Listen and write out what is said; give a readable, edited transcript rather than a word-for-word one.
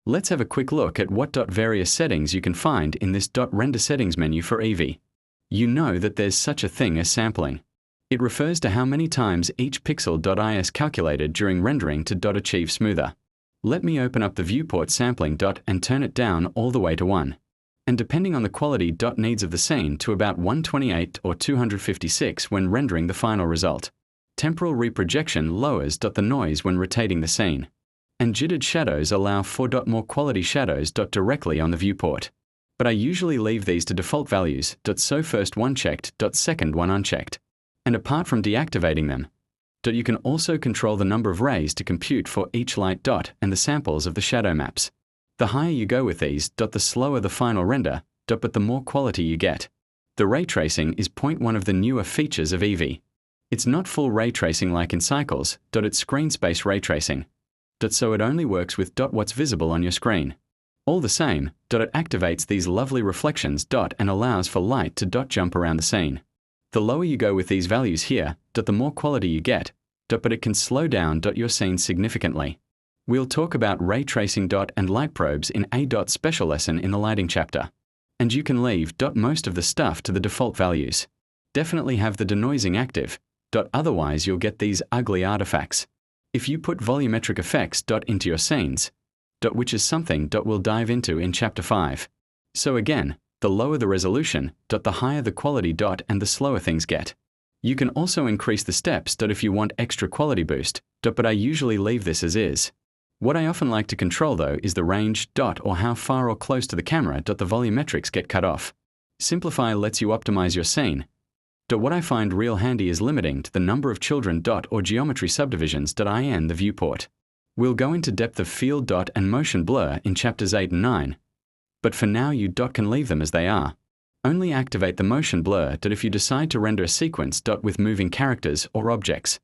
Let's have a quick look at what various settings you can find in this render settings menu for Eevee. You know that there's such a thing as sampling. It refers to how many times each pixel is calculated during rendering to achieve smoother. Let me open up the viewport sampling and turn it down all the way to 1. And depending on the quality needs of the scene to about 128 or 256 when rendering the final result. Temporal reprojection lowers the noise when rotating the scene. And jittered shadows allow for more quality shadows directly on the viewport. But I usually leave these to default values, so first one checked, second one unchecked. And apart from deactivating them, you can also control the number of rays to compute for each light and the samples of the shadow maps. The higher you go with these, the slower the final render, but the more quality you get. The ray tracing is one of the newer features of Eevee. It's not full ray tracing like in Cycles, it's screen space ray tracing. So it only works with what's visible on your screen. All the same, it activates these lovely reflections and allows for light to jump around the scene. The lower you go with these values here, the more quality you get, but it can slow down your scene significantly. We'll talk about ray tracing and light probes in a special lesson in the lighting chapter. And you can leave most of the stuff to the default values. Definitely have the denoising active, otherwise you'll get these ugly artifacts. If you put volumetric effects into your scenes, which is something we'll dive into in chapter 5. So again, the lower the resolution, the higher the quality and the slower things get. You can also increase the steps if you want extra quality boost, but I usually leave this as is. What I often like to control though is the range or how far or close to the camera the volumetrics get cut off. Simplify lets you optimize your scene. What I find real handy is limiting to the number of children or geometry subdivisions in the viewport. We'll go into depth of field and motion blur in chapters 8 and 9. But for now you can leave them as they are. Only activate the motion blur if you decide to render a sequence with moving characters or objects.